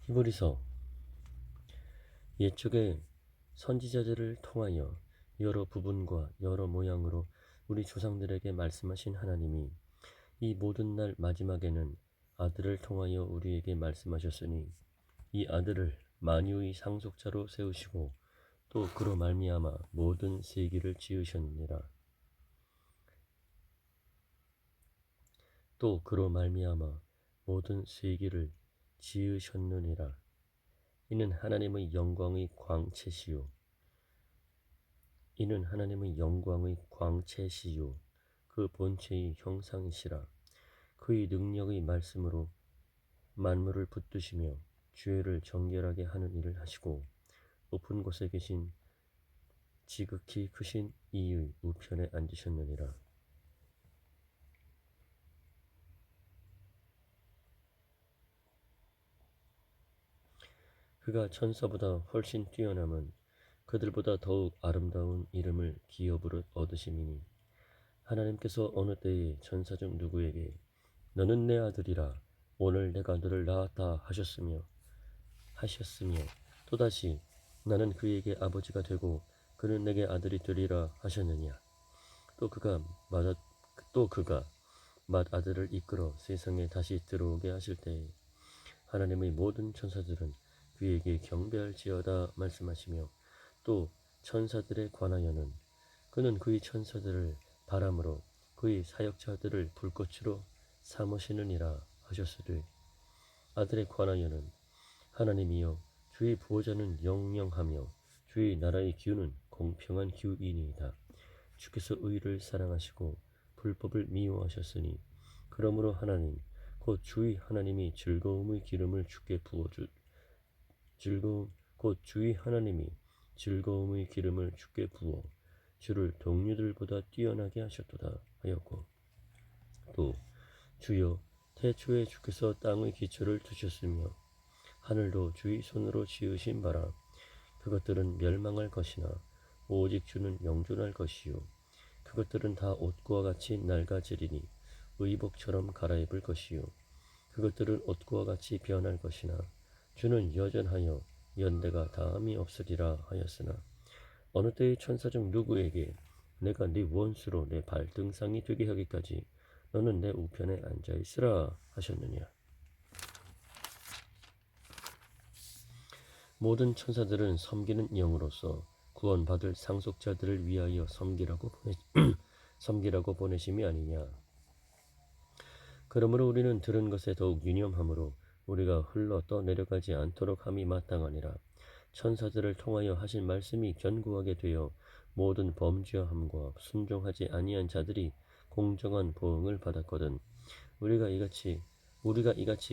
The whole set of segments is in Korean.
히브리서 옛적의 선지자들을 통하여 여러 부분과 여러 모양으로 우리 조상들에게 말씀하신 하나님이 이 모든 날 마지막에는 아들을 통하여 우리에게 말씀하셨으니 이 아들을 만유의 상속자로 세우시고 또 그로 말미암아 모든 세계를 지으셨느니라. 또 그로 말미암아 모든 세계를 지으셨느니라. 이는 하나님의 영광의 광채시요 그 본체의 형상이시라. 그의 능력의 말씀으로 만물을 붙드시며 죄를 정결하게 하는 일을 하시고 높은 곳에 계신 지극히 크신 이의 우편에 앉으셨느니라. 그가 천사보다 훨씬 뛰어남은 그들보다 더욱 아름다운 이름을 기업으로 얻으심이니 하나님께서 어느 때에 천사 중 누구에게 너는 내 아들이라 오늘 내가 너를 낳았다 하셨으며 또다시 나는 그에게 아버지가 되고 그는 내게 아들이 되리라 하셨느냐. 또 그가 맏아들을 이끌어 세상에 다시 들어오게 하실 때에 하나님의 모든 천사들은 그에게 경배할지어다 말씀하시며 또 천사들에 관하여는 그는 그의 천사들을 바람으로 그의 사역자들을 불꽃으로 삼으시느니라 하셨으되 아들에 관하여는 하나님이여 주의 보호자는 영영하며 주의 나라의 기운은 공평한 기운이니이다. 주께서 의를 사랑하시고 불법을 미워하셨으니 그러므로 하나님 곧 주의 하나님이 즐거움의 기름을 주께 부어 주를 동류들보다 뛰어나게 하셨도다 하였고 또 주여 태초에 주께서 땅의 기초를 두셨으며 하늘도 주의 손으로 지으신 바라. 그것들은 멸망할 것이나 오직 주는 영존할 것이요 그것들은 다 옷과 같이 낡아지리니 의복처럼 갈아입을 것이요 그것들은 옷과 같이 변할 것이나 주는 여전하여 연대가 다함이 없으리라 하였으나 어느 때의 천사 중 누구에게 내가 네 원수로 내 발등상이 되게 하기까지 너는 내 우편에 앉아 있으라 하셨느냐. 모든 천사들은 섬기는 영으로서 구원받을 상속자들을 위하여 섬기라고 보내심이 아니냐. 그러므로 우리는 들은 것에 더욱 유념함으로 우리가 흘러 떠내려가지 않도록 함이 마땅하니라. 천사들을 통하여 하신 말씀이 견고하게 되어 모든 범죄함과 순종하지 아니한 자들이 공정한 보응을 받았거든. 우리가 이같이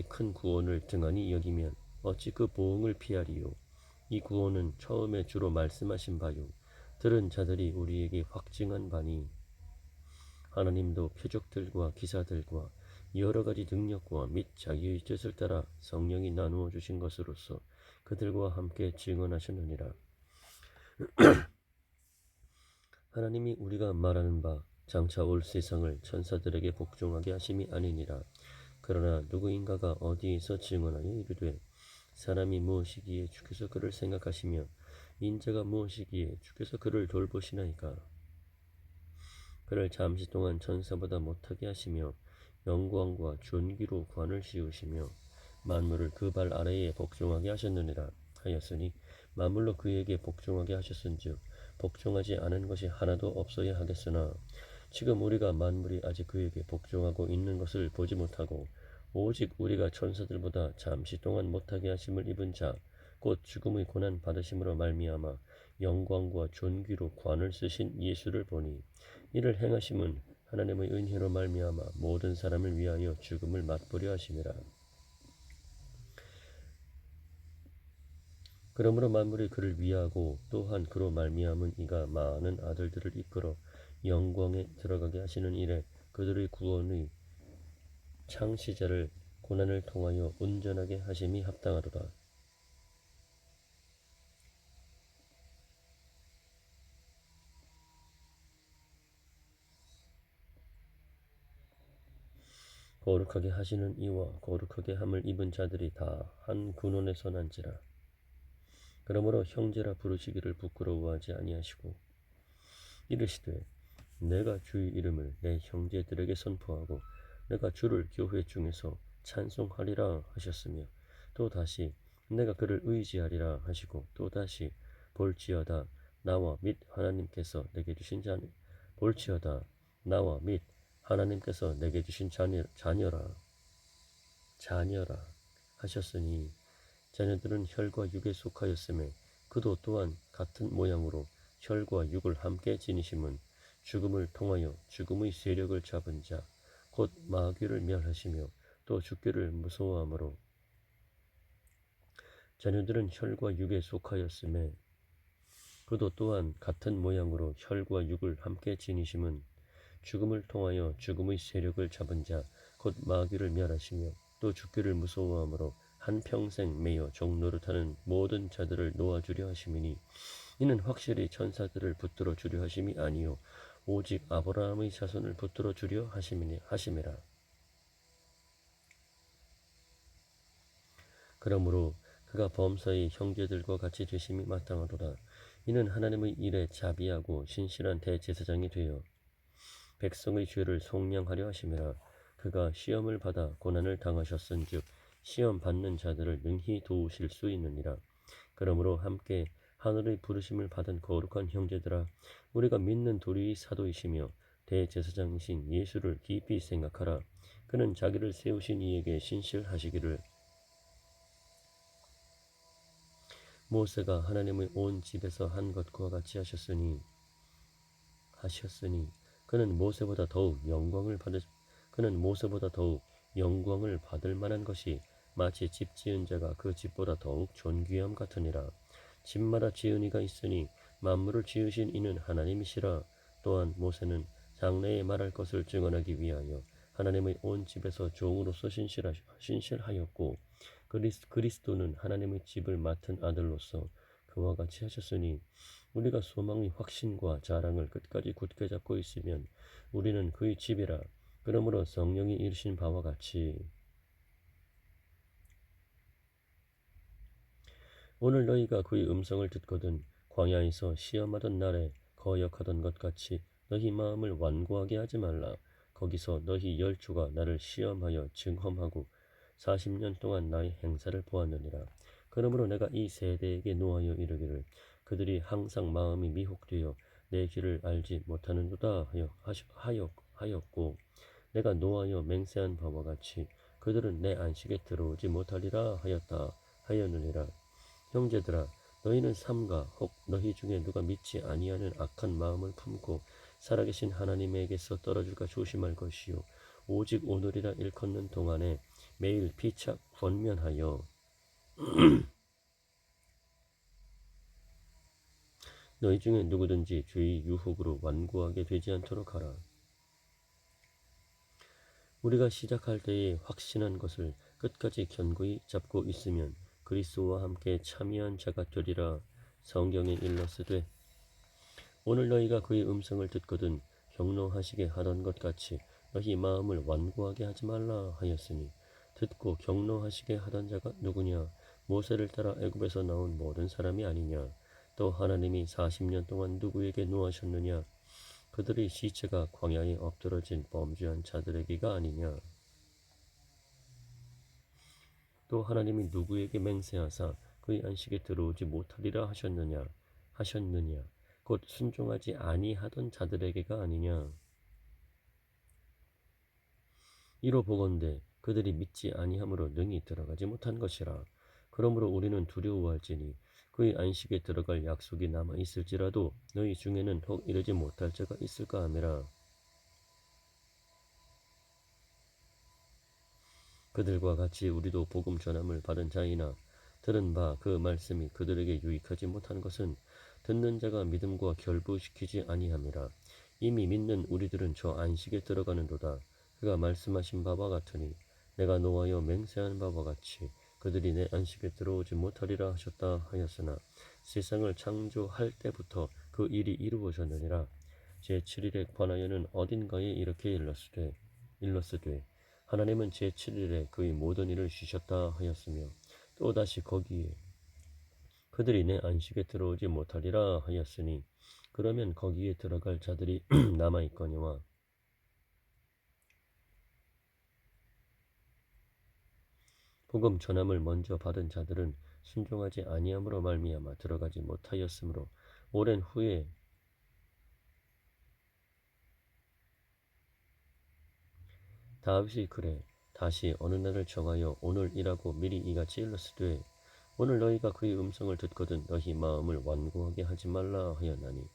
큰 구원을 등한히 여기면 어찌 그 보응을 피하리요. 이 구원은 처음에 주로 말씀하신 바요 들은 자들이 우리에게 확증한 바니 하나님도 표적들과 기사들과 여러 가지 능력과 및 자기의 뜻을 따라 성령이 나누어 주신 것으로서 그들과 함께 증언하셨느니라. 하나님이 우리가 말하는 바 장차 올 세상을 천사들에게 복종하게 하심이 아니니라. 그러나 누구인가가 어디에서 증언하여 이르되 사람이 무엇이기에 주께서 그를 생각하시며 인자가 무엇이기에 주께서 그를 돌보시나이까. 그를 잠시 동안 천사보다 못하게 하시며 영광과 존귀로 관을 씌우시며 만물을 그 발 아래에 복종하게 하셨느니라 하였으니 만물로 그에게 복종하게 하셨은즉 복종하지 않은 것이 하나도 없어야 하겠으나 지금 우리가 만물이 아직 그에게 복종하고 있는 것을 보지 못하고 오직 우리가 천사들보다 잠시 동안 못하게 하심을 입은 자 곧 죽음의 고난 받으심으로 말미암아 영광과 존귀로 관을 쓰신 예수를 보니 이를 행하심은 하나님의 은혜로 말미암아 모든 사람을 위하여 죽음을 맛보려 하심이라. 그러므로 만물이 그를 위하고 또한 그로 말미암은 이가 많은 아들들을 이끌어 영광에 들어가게 하시는 일에 그들의 구원의 창시자를 고난을 통하여 온전하게 하심이 합당하도다. 거룩하게 하시는 이와 거룩하게 함을 입은 자들이 다 한 군원에서 난지라. 그러므로 형제라 부르시기를 부끄러워하지 아니하시고 이르시되 내가 주의 이름을 내 형제들에게 선포하고 내가 주를 교회 중에서 찬송하리라 하셨으며 또 다시 내가 그를 의지하리라 하시고 또 다시 볼지어다 나와 및 하나님께서 내게 주신 볼지어다 나와 및 하나님께서 내게 주신 자녀라 하셨으니 자녀들은 혈과 육에 속하였음에 그도 또한 같은 모양으로 혈과 육을 함께 지니심은 죽음을 통하여 죽음의 세력을 잡은 자 곧 마귀를 멸하시며 또 죽기를 무서워하므로 자녀들은 혈과 육에 속하였음에 그도 또한 같은 모양으로 혈과 육을 함께 지니심은 죽음을 통하여 죽음의 세력을 잡은 자 곧 마귀를 멸하시며 또 죽기를 무서워하므로 한평생 매여 종노릇하는 모든 자들을 놓아주려 하심이니 이는 확실히 천사들을 붙들어 주려 하심이 아니요 오직 아브라함의 자손을 붙들어 주려 하심이라. 그러므로 그가 범사의 형제들과 같이 되심이 마땅하도다. 이는 하나님의 일에 자비하고 신실한 대제사장이 되어 백성의 죄를 속량하려 하심이라. 그가 시험을 받아 고난을 당하셨은즉 시험 받는 자들을 능히 도우실 수 있느니라. 그러므로 함께 하늘의 부르심을 받은 거룩한 형제들아, 우리가 믿는 도리의 사도이시며 대제사장이신 예수를 깊이 생각하라. 그는 자기를 세우신 이에게 신실하시기를 모세가 하나님의 온 집에서 한 것과 같이 하셨으니 그는 모세보다 더욱 영광을 받을 만한 것이 마치 집 지은 자가 그 집보다 더욱 존귀함 같으니라. 집마다 지은 이가 있으니 만물을 지으신 이는 하나님이시라. 또한 모세는 장래에 말할 것을 증언하기 위하여 하나님의 온 집에서 종으로서 신실하였고 그리스도는 하나님의 집을 맡은 아들로서 그와 같이 하셨으니 우리가 소망의 확신과 자랑을 끝까지 굳게 잡고 있으면 우리는 그의 집이라. 그러므로 성령이 이르신 바와 같이 오늘 너희가 그의 음성을 듣거든 광야에서 시험하던 날에 거역하던 것 같이 너희 마음을 완고하게 하지 말라. 거기서 너희 열조가 나를 시험하여 증험하고 40년 동안 나의 행사를 보았느니라. 그러므로 내가 이 세대에게 노하여 이르기를 그들이 항상 마음이 미혹되어 내 길을 알지 못하는도다 하였고 내가 노하여 맹세한 바와 같이 그들은 내 안식에 들어오지 못하리라 하였느니라. 형제들아, 너희는 삼가 혹 너희 중에 누가 믿지 아니하는 악한 마음을 품고 살아계신 하나님에게서 떨어질까 조심할 것이요 오직 오늘이라 일컫는 동안에 매일 피차 권면하여 너희 중에 누구든지 죄의 유혹으로 완고하게 되지 않도록 하라. 우리가 시작할 때에 확신한 것을 끝까지 견고히 잡고 있으면 그리스도와 함께 참여한 자가 되리라. 성경에 일렀으되 오늘 너희가 그의 음성을 듣거든 경노하시게 하던 것 같이 너희 마음을 완고하게 하지 말라 하였으니 듣고 경노하시게 하던 자가 누구냐? 모세를 따라 애굽에서 나온 모든 사람이 아니냐? 또 하나님이 40년 동안 누구에게 노하셨느냐? 그들의 시체가 광야에 엎드러진 범죄한 자들에게가 아니냐? 또 하나님이 누구에게 맹세하사 그의 안식에 들어오지 못하리라 하셨느냐? 곧 순종하지 아니하던 자들에게가 아니냐? 이로 보건대 그들이 믿지 아니함으로 능히 들어가지 못한 것이라. 그러므로 우리는 두려워할지니 그의 안식에 들어갈 약속이 남아 있을지라도 너희 중에는 혹 이르지 못할 자가 있을까 함이라. 그들과 같이 우리도 복음 전함을 받은 자이나 들은 바 그 말씀이 그들에게 유익하지 못한 것은 듣는 자가 믿음과 결부시키지 아니함이라. 이미 믿는 우리들은 저 안식에 들어가는도다. 그가 말씀하신 바와 같으니 내가 노하여 맹세한 바와 같이 그들이 내 안식에 들어오지 못하리라 하셨다 하였으나 세상을 창조할 때부터 그 일이 이루어졌느니라. 제7일에 관하여는 어딘가에 이렇게 일렀으되 하나님은 제7일에 그의 모든 일을 쉬셨다 하였으며 또다시 거기에 그들이 내 안식에 들어오지 못하리라 하였으니 그러면 거기에 들어갈 자들이 남아있거니와 복음 전함을 먼저 받은 자들은 순종하지 아니함으로 말미암아 들어가지 못하였으므로 오랜 후에 다윗이 그래 다시 어느 날을 정하여 오늘이라고 미리 이같이 일렀으되 오늘 너희가 그의 음성을 듣거든 너희 마음을 완고하게 하지 말라 하였나니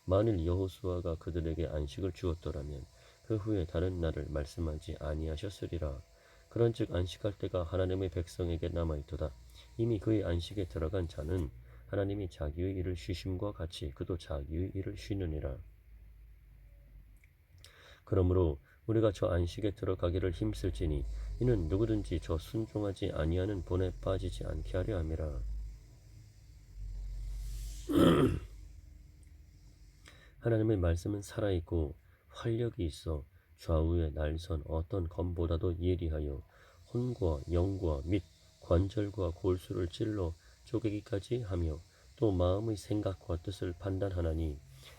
만일 여호수아가 그들에게 안식을 주었더라면 그 후에 다른 날을 말씀하지 아니하셨으리라. 그런즉 안식할 때가 하나님의 백성에게 남아있도다. 이미 그의 안식에 들어간 자는 하나님이 자기의 일을 쉬심과 같이 그도 자기의 일을 쉬느니라. 그러므로 우리가 저 안식에 들어가기를 힘쓸지니 이는 누구든지 저 순종하지 아니하는 본에 빠지지 않게 하려 함이라. 하나님의 말씀은 살아있고 활력이 있어 좌우의 날선 어떤 검보다도 예리하여 혼과 영과 및 관절과 골수를 찔러 쪼개기까지 하며 또 마음의 생각과 뜻을 판단하나니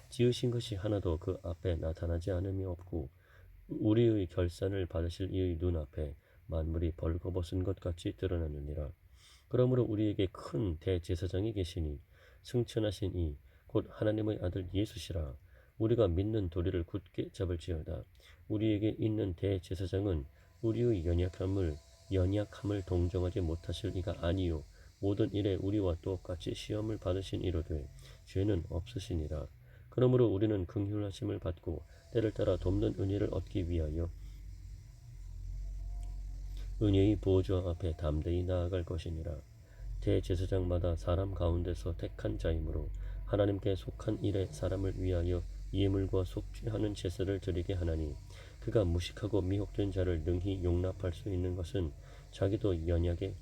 지으신 것이 하나도 그 앞에 나타나지 않음이 없고 우리의 결산을 받으실 이의 눈앞에 만물이 벌거벗은 것 같이 드러나느니라. 그러므로 우리에게 큰 대제사장이 계시니 승천하신 이 곧 하나님의 아들 예수시라. 우리가 믿는 도리를 굳게 잡을지어다. 우리에게 있는 대제사장은 우리의 연약함을 동정하지 못하실 이가 아니요 모든 일에 우리와 똑같이 시험을 받으신 이로되 죄는 없으시니라. 그러므로 우리는 긍휼하심을 받고 때를 따라 돕는 은혜를 얻기 위하여 은혜의 보좌 앞에 담대히 나아갈 것이니라. 대제사장마다 사람 가운데서 택한 자이므로 하나님께 속한 일에 사람을 위하여 예물과 속죄하는 제사를 드리게 하나니 그가 무식하고 미혹된 자를 능히 용납할 수 있는 것은 자기도 연약에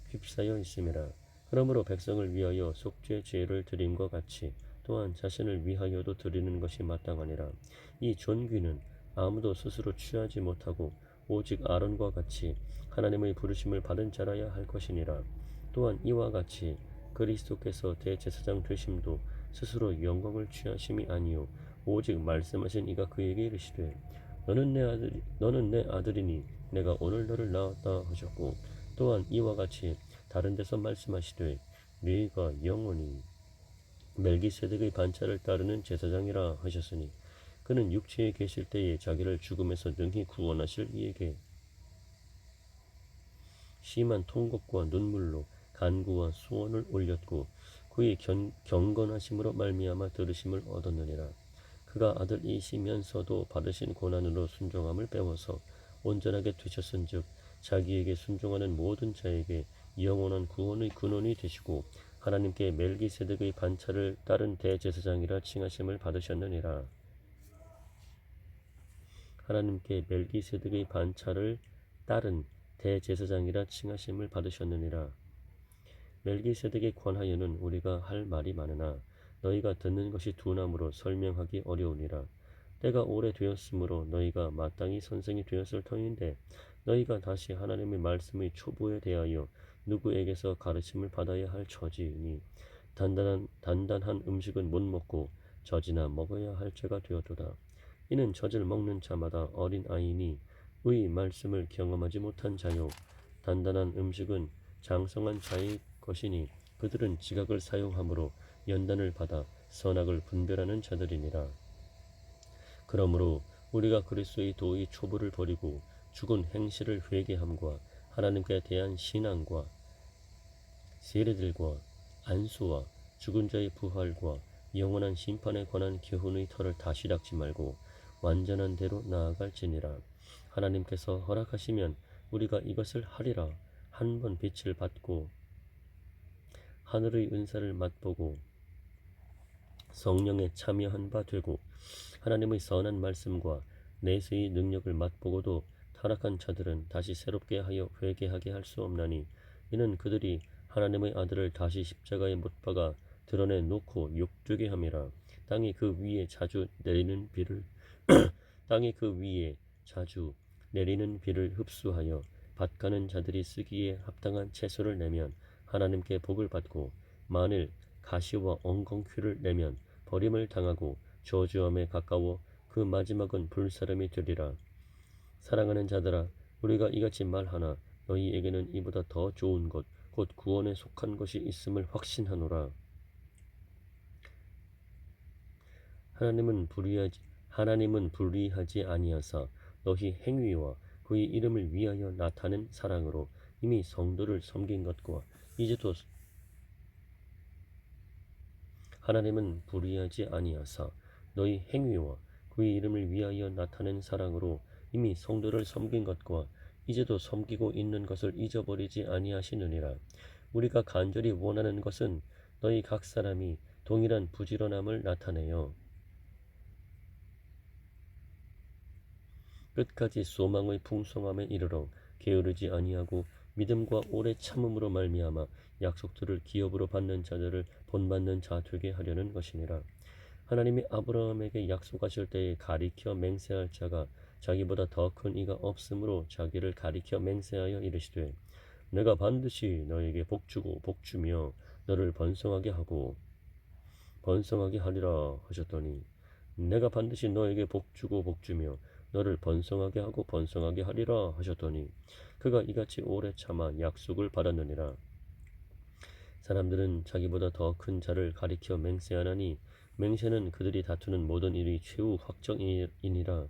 휩싸여 있음이라. 그러므로 백성을 위하여 속죄 제를 드림과 같이 또한 자신을 위하여도 드리는 것이 마땅하니라. 이 존귀는 아무도 스스로 취하지 못하고 오직 아론과 같이 하나님의 부르심을 받은 자라야 할 것이니라. 또한 이와 같이 그리스도께서 대제사장 되심도 스스로 영광을 취하심이 아니요 오직 말씀하신 이가 그에게 이르시되 너는 내 아들이니 내가 오늘 너를 낳았다 하셨고 또한 이와 같이 다른 데서 말씀하시되 네가 영원히 멜기세덱의 반차를 따르는 제사장이라 하셨으니 그는 육체에 계실 때에 자기를 죽음에서 능히 구원하실 이에게 심한 통곡과 눈물로 간구와 수원을 올렸고 그의 경건하심으로 말미암아 들으심을 얻었느니라. 그가 아들이시면서도 받으신 고난으로 순종함을 배워서 온전하게 되셨은즉 자기에게 순종하는 모든 자에게 영원한 구원의 근원이 되시고 하나님께 멜기세덱의 반차를 따른 대제사장이라 칭하심을 받으셨느니라. 하나님께 멜기세덱의 반차를 따른 대제사장이라 칭하심을 받으셨느니라. 멜기세덱에 관하여는 우리가 할 말이 많으나 너희가 듣는 것이 둔함으로 설명하기 어려우니라. 때가 오래되었으므로 너희가 마땅히 선생이 되었을 터인데 너희가 다시 하나님의 말씀의 초보에 대하여 누구에게서 가르침을 받아야 할 처지이니 단단한 음식은 못 먹고 젖이나 먹어야 할 죄가 되었도다. 이는 젖을 먹는 자마다 어린 아이니 의 말씀을 경험하지 못한 자요 단단한 음식은 장성한 자의 것이니 그들은 지각을 사용함으로 연단을 받아 선악을 분별하는 자들이니라. 그러므로 우리가 그리스도의 도의 초보를 버리고 죽은 행실을 회개함과 하나님께 대한 신앙과 세례들과 안수와 죽은 자의 부활과 영원한 심판에 관한 교훈의 털을 다시 닦지 말고 완전한 대로 나아갈지니라. 하나님께서 허락하시면 우리가 이것을 하리라. 한 번 빛을 받고 하늘의 은사를 맛보고 성령에 참여한 바 되고 하나님의 선한 말씀과 내세의 능력을 맛보고도 타락한 자들은 다시 새롭게 하여 회개하게 할 수 없나니 이는 그들이 하나님의 아들을 다시 십자가에 못 박아 드러내 놓고 욕되게 함이라. 땅이 그 위에 자주 내리는 비를 흡수하여 밭가는 자들이 쓰기에 합당한 채소를 내면 하나님께 복을 받고, 만일 가시와 엉겅퀴를 내면 버림을 당하고 저주함에 가까워 그 마지막은 불사름이 되리라. 사랑하는 자들아, 우리가 이같이 말하나 너희에게는 이보다 더 좋은 것, 곧 구원에 속한 것이 있음을 확신하노라. 하나님은 불의하지 아니하사 너희 행위와 그의 이름을 위하여 나타낸 사랑으로 이미 성도를 섬긴 것과 이제도 하나님은 불의하지 아니하사 너희 행위와 그의 이름을 위하여 나타낸 사랑으로 이미 성도를 섬긴 것과 이제도 섬기고 있는 것을 잊어버리지 아니하시느니라. 우리가 간절히 원하는 것은 너희 각 사람이 동일한 부지런함을 나타내어 끝까지 소망의 풍성함에 이르러 게으르지 아니하고 믿음과 오래 참음으로 말미암아 약속들을 기업으로 받는 자들을 본받는 자 되게 하려는 것이니라. 하나님이 아브라함에게 약속하실 때에 가리켜 맹세할 자가 자기보다 더 큰 이가 없으므로 자기를 가리켜 맹세하여 이르시되, 내가 반드시 너에게 복주고 복주며 너를 번성하게 하리라 하셨더니, 내가 반드시 너에게 복주고 복주며 너를 번성하게 하고 번성하게 하리라 하셨더니, 그가 이같이 오래 참아 약속을 받았느니라. 사람들은 자기보다 더 큰 자를 가리켜 맹세하나니 맹세는 그들이 다투는 모든 일이 최후 확정이니라.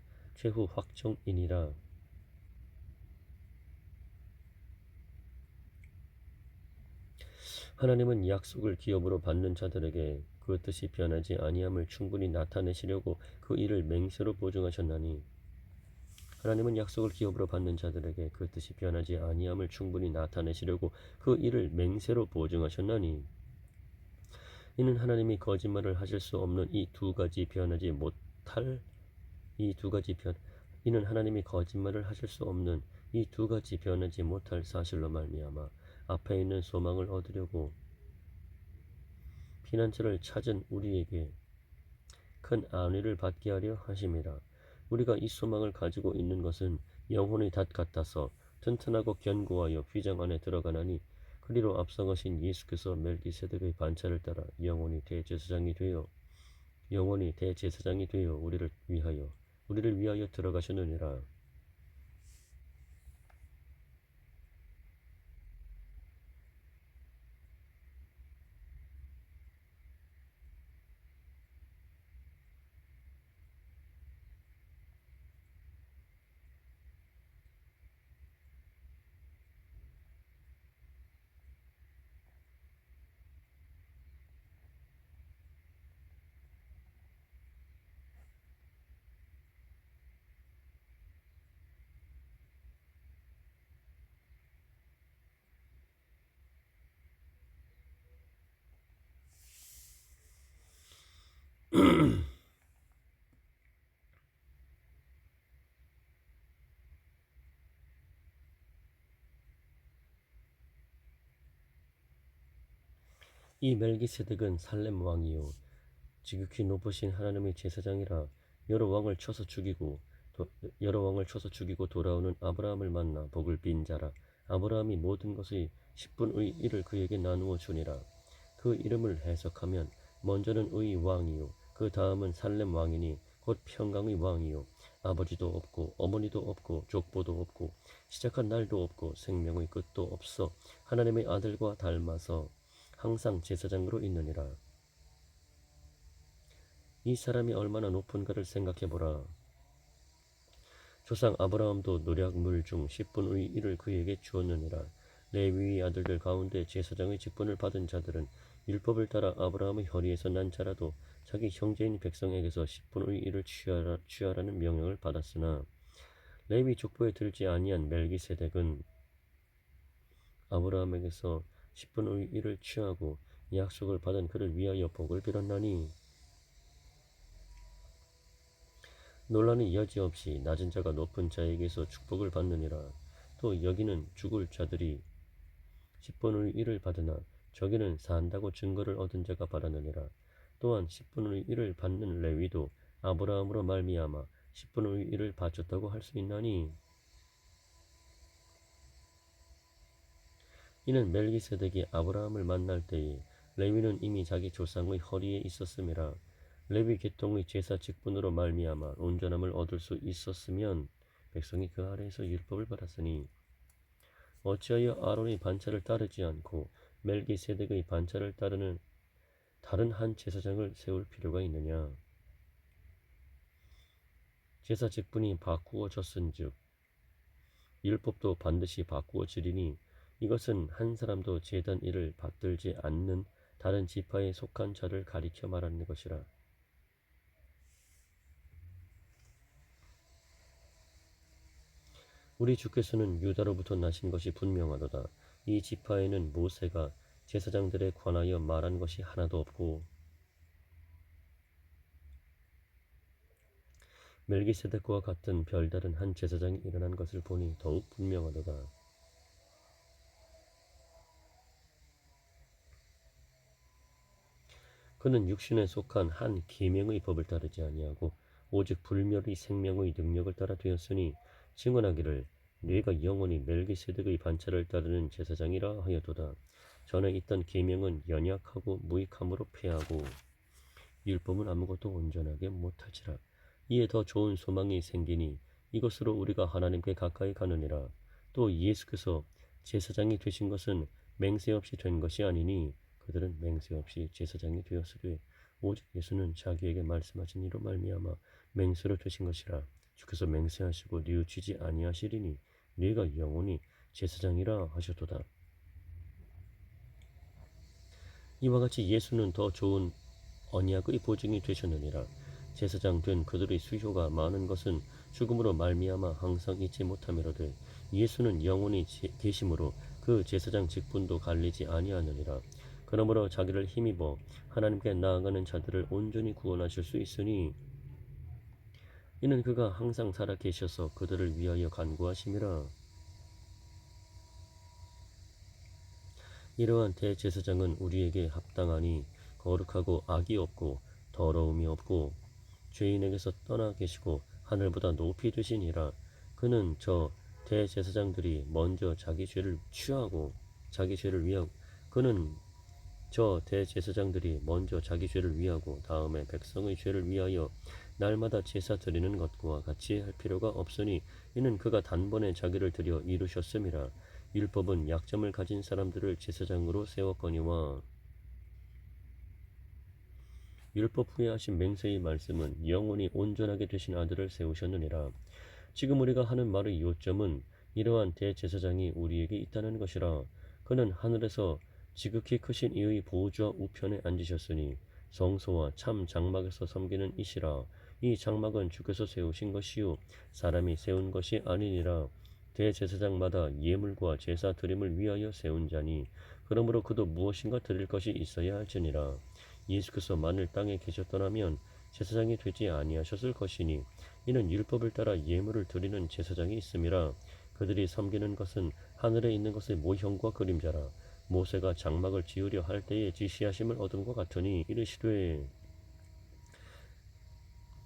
하나님은 약속을 기업으로 받는 자들에게 그 뜻이 변하지 아니함을 충분히 나타내시려고 그 일을 맹세로 보증하셨나니, 하나님은 약속을 기업으로 받는 자들에게 그 뜻이 변하지 아니함을 충분히 나타내시려고 그 일을 맹세로 보증하셨나니, 이는 하나님이 거짓말을 하실 수 없는 이는 하나님이 거짓말을 하실 수 없는 이 두 가지 변하지 못할 사실로 말미암아 앞에 있는 소망을 얻으려고 피난처를 찾은 우리에게 큰 안위를 받게 하려 하심이라. 우리가 이 소망을 가지고 있는 것은 영혼의 닷 같아서 튼튼하고 견고하여 휘장 안에 들어가나니, 그리로 앞서가신 예수께서 멜기세덱의 반차를 따라 영원히 대제사장이 되어 우리를 위하여 들어가셨느니라. 이 멜기세덱은 살렘 왕이요 지극히 높으신 하나님의 제사장이라. 여러 왕을 쳐서 죽이고 돌아오는 아브라함을 만나 복을 빈 자라. 아브라함이 모든 것의 10분의 1을 그에게 나누어 주니라. 그 이름을 해석하면 먼저는 의 왕이요 그 다음은 살렘 왕이니 곧 평강의 왕이요 아버지도 없고 어머니도 없고 족보도 없고 시작한 날도 없고 생명의 끝도 없어 하나님의 아들과 닮아서 항상 제사장으로 있느니라. 이 사람이 얼마나 높은가를 생각해보라. 조상 아브라함도 노략물 중 10분의 1을 그에게 주었느니라. 레위의 아들들 가운데 제사장의 직분을 받은 자들은 율법을 따라 아브라함의 허리에서 난 자라도 자기 형제인 백성에게서 10분의 1을 취하라는 명령을 받았으나, 레위 족보에 들지 아니한 멜기세덱은 아브라함에게서 10분의 1을 취하고 약속을 받은 그를 위하여 복을 빌었나니, 논란이 여지없이 낮은 자가 높은 자에게서 축복을 받느니라. 또 여기는 죽을 자들이 10분의 1을 받으나 저기는 산다고 증거를 얻은 자가 받았느니라. 또한 10분의 1을 받는 레위도 아브라함으로 말미암아 10분의 1을 바쳤다고 할 수 있나니, 이는 멜기세덱이 아브라함을 만날 때에 레위는 이미 자기 조상의 허리에 있었음이라. 레위 계통의 제사 직분으로 말미암아 온전함을 얻을 수 있었으면 백성이 그 아래에서 율법을 받았으니 어찌하여 아론의 반차를 따르지 않고 멜기세덱의 반차를 따르는 다른 한 제사장을 세울 필요가 있느냐. 제사 직분이 바꾸어졌은즉 율법도 반드시 바꾸어지리니 이것은 한 사람도 제단 일을 받들지 않는 다른 지파에 속한 자를 가리켜 말하는 것이라. 우리 주께서는 유다로부터 나신 것이 분명하도다. 이 지파에는 모세가 제사장들에 관하여 말한 것이 하나도 없고 멜기세덱과 같은 별다른 한 제사장이 일어난 것을 보니 더욱 분명하도다. 그는 육신에 속한 한 계명의 법을 따르지 아니하고 오직 불멸의 생명의 능력을 따라 되었으니 증언하기를 네가 영원히 멜기세덱의 반차를 따르는 제사장이라 하여도다. 전에 있던 계명은 연약하고 무익함으로 패하고 율법은 아무것도 온전하게 못하지라. 이에 더 좋은 소망이 생기니 이것으로 우리가 하나님께 가까이 가느니라. 또 예수께서 제사장이 되신 것은 맹세 없이 된 것이 아니니 그들은 맹세 없이 제사장이 되었으되 오직 예수는 자기에게 말씀하신 이로 말미암아 맹세로 되신 것이라. 주께서 맹세하시고 뉘우치지 아니하시리니 네가 영원히 제사장이라 하셨도다. 이와 같이 예수는 더 좋은 언약의 보증이 되셨느니라. 제사장 된 그들의 수효가 많은 것은 죽음으로 말미암아 항상 잊지 못함이로되 예수는 영원히 계심으로 그 제사장 직분도 갈리지 아니하느니라. 그러므로 자기를 힘입어 하나님께 나아가는 자들을 온전히 구원하실 수 있으니 이는 그가 항상 살아 계셔서 그들을 위하여 간구하심이라. 이러한 대제사장은 우리에게 합당하니 거룩하고 악이 없고 더러움이 없고 죄인에게서 떠나 계시고 하늘보다 높이 되시니라. 그는 저 대제사장들이 먼저 자기 죄를 취하고 자기 죄를 위하고 그는 저 대제사장들이 먼저 자기 죄를 위하고 다음에 백성의 죄를 위하여 날마다 제사 드리는 것과 같이 할 필요가 없으니 이는 그가 단번에 자기를 드려 이루셨음이라. 율법은 약점을 가진 사람들을 제사장으로 세웠거니와 율법 후에 하신 맹세의 말씀은 영원히 온전하게 되신 아들을 세우셨느니라. 지금 우리가 하는 말의 요점은 이러한 대제사장이 우리에게 있다는 것이라. 그는 하늘에서 지극히 크신 이의 보좌 우편에 앉으셨으니 성소와 참 장막에서 섬기는 이시라. 이 장막은 주께서 세우신 것이요 사람이 세운 것이 아니니라. 대제사장마다 예물과 제사 드림을 위하여 세운 자니 그러므로 그도 무엇인가 드릴 것이 있어야 할지니라. 예수께서 만일 땅에 계셨더라면 제사장이 되지 아니하셨을 것이니 이는 율법을 따라 예물을 드리는 제사장이 있음이라. 그들이 섬기는 것은 하늘에 있는 것의 모형과 그림자라. 모세가 장막을 지으려 할 때에 지시하심을 얻은것 같으니 이르시되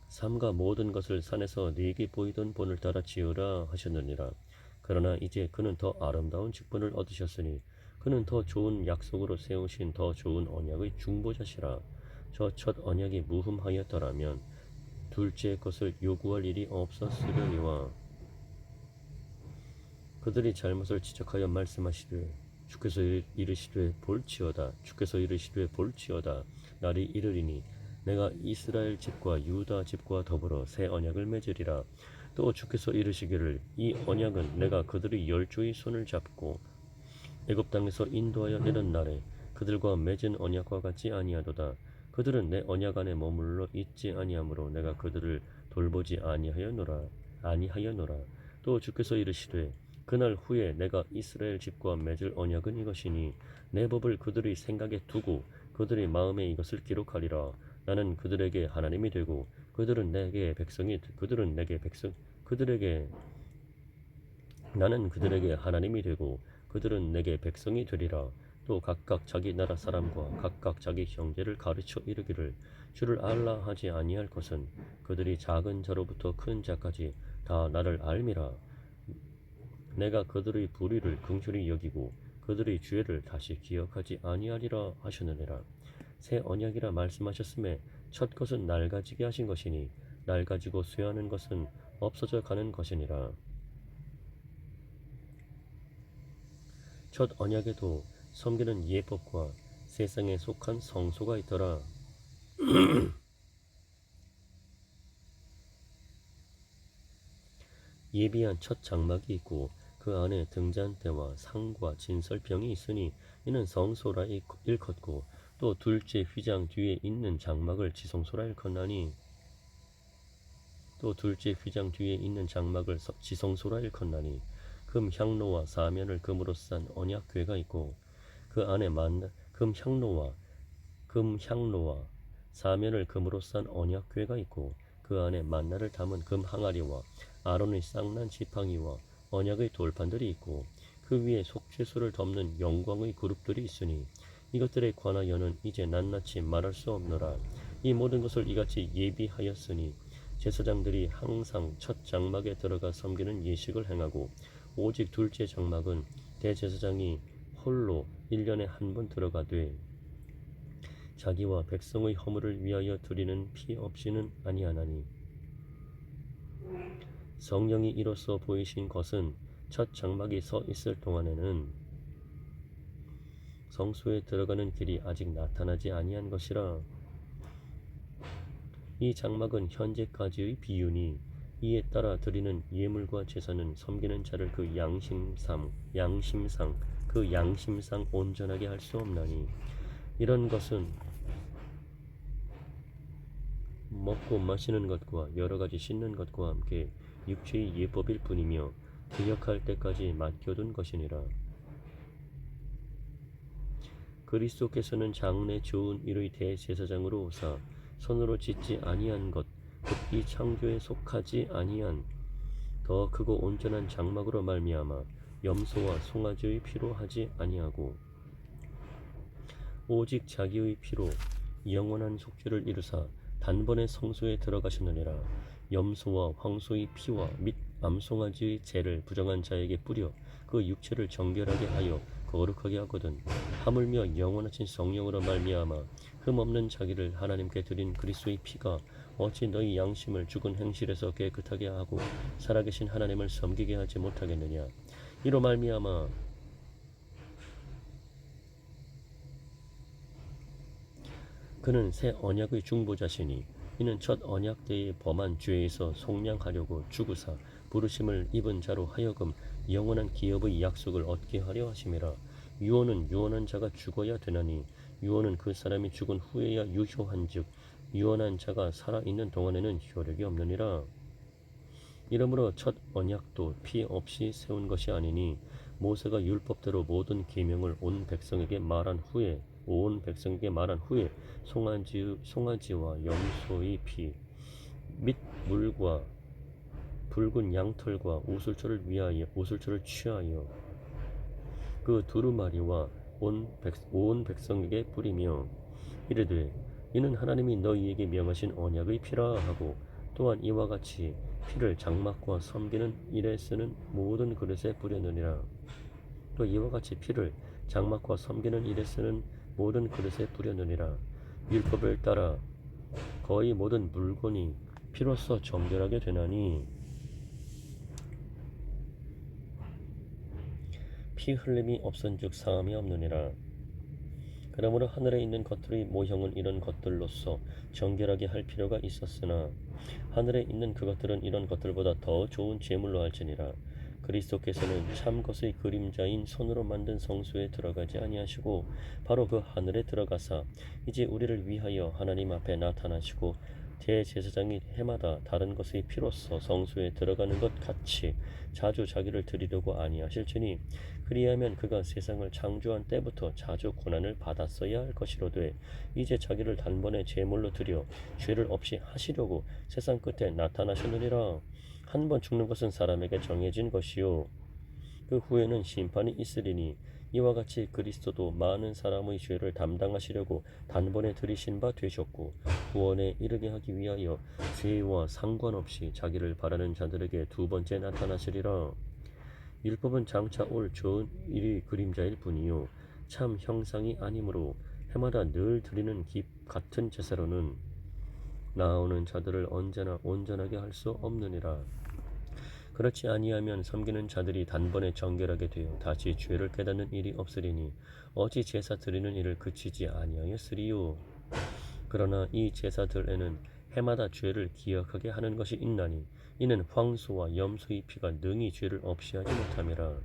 삼가 모든 것을 산에서 네게 보이던 본을 따라 지으라 하셨느니라. 그러나 이제 그는 더 아름다운 직분을 얻으셨으니 그는 더 좋은 약속으로 세우신 더 좋은 언약의 중보자시라. 저 첫 언약이 무흠하였더라면 둘째 것을 요구할 일이 없었으려니와 그들이 잘못을 지적하여 말씀하시되 주께서 이르시되 볼지어다 주께서 이르시되 볼지어다 날이 이르리니 내가 이스라엘 집과 유다 집과 더불어 새 언약을 맺으리라. 또 주께서 이르시기를 이 언약은 내가 그들의 열조의 손을 잡고 애굽 땅에서 인도하여 내는 날에 그들과 맺은 언약과 같지 아니하도다. 그들은 내 언약 안에 머물러 있지 아니하므로 내가 그들을 돌보지 아니하여노라. 또 주께서 이르시되 그날 후에 내가 이스라엘 집과 맺을 언약은 이것이니 내 법을 그들의 생각에 두고 그들의 마음에 이것을 기록하리라. 나는 그들에게 하나님이 되고 그들은 내게 백성이 그들에게 나는 그들에게 하나님이 되고 그들은 내게 백성이 되리라. 또 각각 자기 나라 사람과 각각 자기 형제를 가르쳐 이르기를 주를 알라 하지 아니할 것은 그들이 작은 자로부터 큰 자까지 다 나를 알미라. 내가 그들의 불의를 긍휼히 여기고 그들의 죄를 다시 기억하지 아니하리라 하셨느니라. 새 언약이라 말씀하셨음에 첫 것은 낡아지게 하신 것이니 낡아지고 쇠하는 것은 없어져 가는 것이니라. 첫 언약에도 섬기는 예법과 세상에 속한 성소가 있더라. 예비한 첫 장막이 있고 그 안에 등잔대와 상과 진설병이 있으니 이는 성소라 일컫고 또 둘째 휘장 뒤에 있는 장막을 지성소라 일컫나니 금 향로와 사면을 금으로 싼 언약궤가 있고 그 안에 금 향로와 사면을 금으로 싼 언약궤가 있고 그 안에 만나를 담은 금 항아리와 아론의 쌍난 지팡이와 언약의 돌판들이 있고 그 위에 속죄소를 덮는 영광의 그룹들이 있으니 이것들에 관하여는 이제 낱낱이 말할 수 없노라. 이 모든 것을 이같이 예비하였으니 제사장들이 항상 첫 장막에 들어가 섬기는 예식을 행하고 오직 둘째 장막은 대제사장이 홀로 1년에 한 번 들어가되 자기와 백성의 허물을 위하여 드리는 피 없이는 아니하나니 성령이 이로써 보이신 것은 첫 장막이 서 있을 동안에는 성소에 들어가는 길이 아직 나타나지 아니한 것이라. 이 장막은 현재까지의 비유니 이에 따라 드리는 예물과 제사는 섬기는 자를 그 양심상 온전하게 할 수 없나니 이런 것은 먹고 마시는 것과 여러 가지 씻는 것과 함께 육체의 예법일 뿐이며 기억할 때까지 맡겨둔 것이니라. 그리스도께서는 장래 좋은 일의 대제사장으로 오사 손으로 짓지 아니한 것 곧 이 창조에 속하지 아니한 더 크고 온전한 장막으로 말미암아 염소와 송아지의 피로 하지 아니하고 오직 자기의 피로 영원한 속죄를 이루사 단번에 성소에 들어가셨느니라. 염소와 황소의 피와 및 암송아지의 죄를 부정한 자에게 뿌려 그 육체를 정결하게 하여 거룩하게 하거든 하물며 영원하신 성령으로 말미암아 흠없는 자기를 하나님께 드린 그리스도의 피가 어찌 너희 양심을 죽은 행실에서 깨끗하게 하고 살아계신 하나님을 섬기게 하지 못하겠느냐. 이로 말미암아 그는 새 언약의 중보자시니 이는 첫 언약 때에 범한 죄에서 속량하려고 죽으사 부르심을 입은 자로 하여금 영원한 기업의 약속을 얻게 하려 하심이라. 유언은 유언한 자가 죽어야 되나니 유언은 그 사람이 죽은 후에야 유효한즉 유언한 자가 살아있는 동안에는 효력이 없느니라. 이러므로 첫 언약도 피 없이 세운 것이 아니니 모세가 율법대로 모든 계명을 온 백성에게 말한 후에 송아지와 염소의 피 및 물과 붉은 양털과 우슬초를 취하여 그 두루마리와 온 백성에게 뿌리며 이르되 이는 하나님이 너희에게 명하신 언약의 피라 하고 또한 이와 같이 피를 장막과 섬기는 일에 쓰는 모든 그릇에 뿌려느니라. 또 이와 같이 피를 장막과 섬기는 일에 쓰는 모든 그릇에 뿌려느니라. 율법을 따라 거의 모든 물건이 피로써 정결하게 되나니 피 흘림이 없은즉 사함이 없느니라. 그러므로 하늘에 있는 것들의 모형은 이런 것들로서 정결하게 할 필요가 있었으나 하늘에 있는 그것들은 이런 것들보다 더 좋은 제물로 할지니라. 그리스도께서는 참 것의 그림자인 손으로 만든 성소에 들어가지 아니하시고 바로 그 하늘에 들어가사 이제 우리를 위하여 하나님 앞에 나타나시고 대제사장이 해마다 다른 것의 피로써 성소에 들어가는 것 같이 자주 자기를 드리려고 아니하실지니 그리하면 그가 세상을 창조한 때부터 자주 고난을 받았어야 할 것이로되 이제 자기를 단번에 제물로 드려 죄를 없이 하시려고 세상 끝에 나타나셨느니라. 한 번 죽는 것은 사람에게 정해진 것이요 그 후에는 심판이 있으리니 이와 같이 그리스도도 많은 사람의 죄를 담당하시려고 단번에 들이신 바 되셨고 구원에 이르게 하기 위하여 죄와 상관없이 자기를 바라는 자들에게 두 번째 나타나시리라. 율법은 장차 올 좋은 일이 그림자일 뿐이요 참 형상이 아니므로 해마다 늘 드리는 같은 제사로는 나아오는 자들을 언제나 온전하게 할 수 없느니라. 그렇지 아니하면 섬기는 자들이 단번에 정결하게 되어 다시 죄를 깨닫는 일이 없으리니 어찌 제사 드리는 일을 그치지 아니하였으리요. 그러나 이 제사들에는 해마다 죄를 기억하게 하는 것이 있나니 이는 황소와 염소의 피가 능히 죄를 없이 하지 못함이라.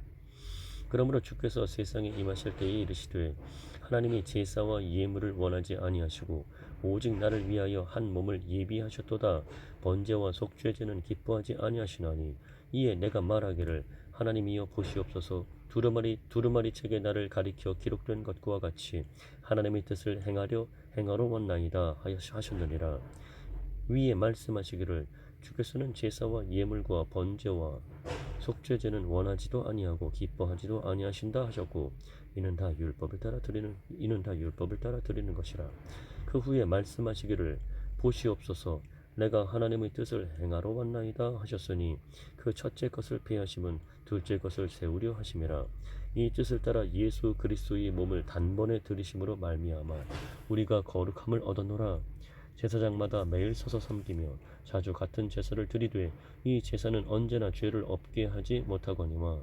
그러므로 주께서 세상에 임하실 때에 이르시되 하나님이 제사와 예물을 원하지 아니하시고 오직 나를 위하여 한 몸을 예비하셨도다. 번제와 속죄제는 기뻐하지 아니하시나니 이에 내가 말하기를 하나님이여 보시옵소서 두루마리 책에 나를 가리켜 기록된 것과 같이 하나님의 뜻을 행하러 왔나이다 하셨느니라. 위에 말씀하시기를 주께서는 제사와 예물과 번제와 속죄제는 원하지도 아니하고 기뻐하지도 아니하신다 하셨고 이는 다 율법을 따라 드리는 것이라. 그 후에 말씀하시기를 보시옵소서 내가 하나님의 뜻을 행하러 왔나이다 하셨으니 그 첫째 것을 폐하심은 둘째 것을 세우려 하심이라. 이 뜻을 따라 예수 그리스도의 몸을 단번에 들이심으로 말미암아 우리가 거룩함을 얻었노라. 제사장마다 매일 서서 섬기며 자주 같은 제사를 드리되 이 제사는 언제나 죄를 없게 하지 못하거니와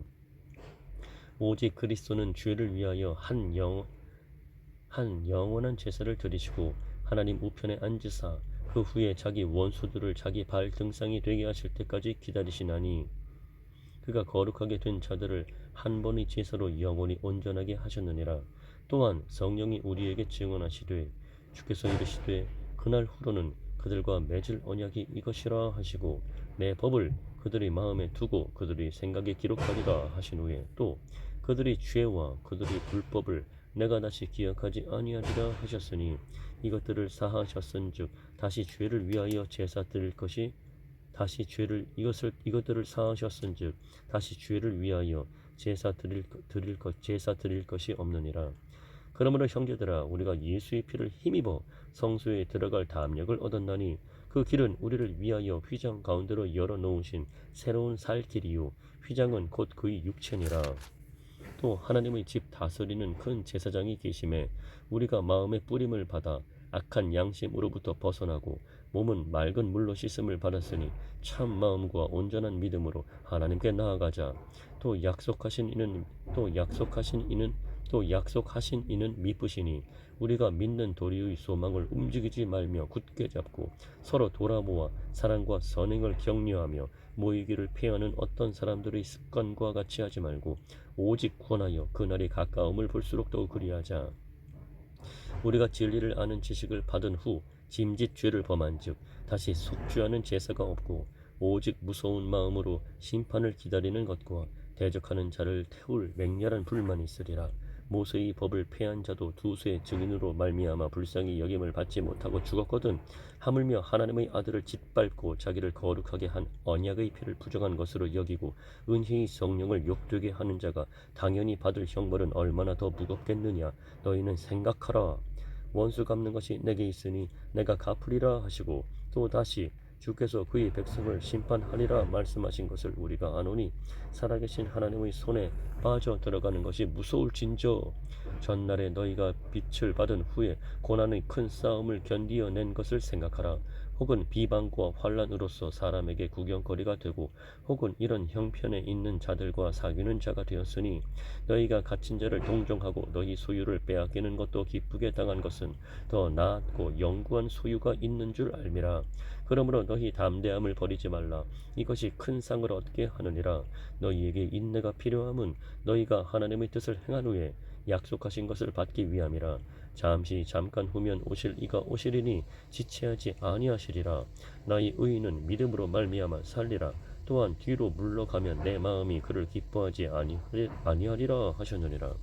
오직 그리스도는 죄를 위하여 한 영원한 제사를 드리시고 하나님 우편에 앉으사 그 후에 자기 원수들을 자기 발 등상이 되게 하실 때까지 기다리시나니 그가 거룩하게 된 자들을 한 번의 제사로 영원히 온전하게 하셨느니라. 또한 성령이 우리에게 증언하시되 주께서 이르시되 그날 후로는 그들과 맺을 언약이 이것이라 하시고 내 법을 그들의 마음에 두고 그들의 생각에 기록하리라 하신 후에 또 그들의 죄와 그들의 불법을 내가 다시 기억하지 아니하리라 하셨으니 이것들을 사하셨은즉 다시 죄를 위하여 제사 드릴 것이 이것들을 사하셨은즉 다시 죄를 위하여 제사 드릴 것이 없느니라. 그러므로 형제들아 우리가 예수의 피를 힘입어 성소에 들어갈 담력을 얻었나니 그 길은 우리를 위하여 휘장 가운데로 열어놓으신 새로운 살 길이요 휘장은 곧 그의 육체니라. 또 하나님의 집 다스리는 큰 제사장이 계심에 우리가 마음의 뿌림을 받아 악한 양심으로부터 벗어나고 몸은 맑은 물로 씻음을 받았으니 참 마음과 온전한 믿음으로 하나님께 나아가자. 또 약속하신 이는 미쁘시니 우리가 믿는 도리의 소망을 움직이지 말며 굳게 잡고 서로 돌아모아 사랑과 선행을 격려하며 모이기를 피하는 어떤 사람들의 습관과 같이 하지 말고 오직 구원하여 그날이 가까움을 볼수록 더욱 그리하자. 우리가 진리를 아는 지식을 받은 후 짐짓 죄를 범한즉 다시 속죄하는 제사가 없고 오직 무서운 마음으로 심판을 기다리는 것과 대적하는 자를 태울 맹렬한 불만이 있으리라. 모세의 법을 폐한 자도 두세 증인으로 말미암아 불쌍히 여김을 받지 못하고 죽었거든. 하물며 하나님의 아들을 짓밟고 자기를 거룩하게 한 언약의 피를 부정한 것으로 여기고 은혜의 성령을 욕되게 하는 자가 당연히 받을 형벌은 얼마나 더 무겁겠느냐. 너희는 생각하라. 원수 갚는 것이 내게 있으니 내가 갚으리라 하시고 또 다시 주께서 그의 백성을 심판하리라 말씀하신 것을 우리가 아노니 살아계신 하나님의 손에 빠져 들어가는 것이 무서울진저. 전날에 너희가 빛을 받은 후에 고난의 큰 싸움을 견디어낸 것을 생각하라. 혹은 비방과 환난으로서 사람에게 구경거리가 되고 혹은 이런 형편에 있는 자들과 사귀는 자가 되었으니 너희가 갇힌 자를 동정하고 너희 소유를 빼앗기는 것도 기쁘게 당한 것은 더 나았고 영구한 소유가 있는 줄 알미라. 그러므로 너희 담대함을 버리지 말라. 이것이 큰 상을 얻게 하느니라. 너희에게 인내가 필요함은 너희가 하나님의 뜻을 행한 후에 약속하신 것을 받기 위함이라. 잠깐 후면 오실 이가 오시리니 지체하지 아니하시리라. 나의 의인은 믿음으로 말미암아 살리라. 또한 뒤로 물러가면 내 마음이 그를 기뻐하지 아니하리라 하셨느니라.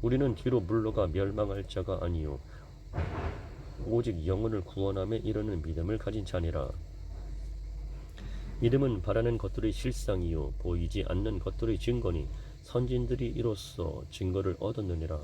우리는 뒤로 물러가 멸망할 자가 아니요 오직 영혼을 구원함에 이르는 믿음을 가진 자니라. 믿음은 바라는 것들의 실상이요 보이지 않는 것들의 증거니 선진들이 이로써 증거를 얻었느니라.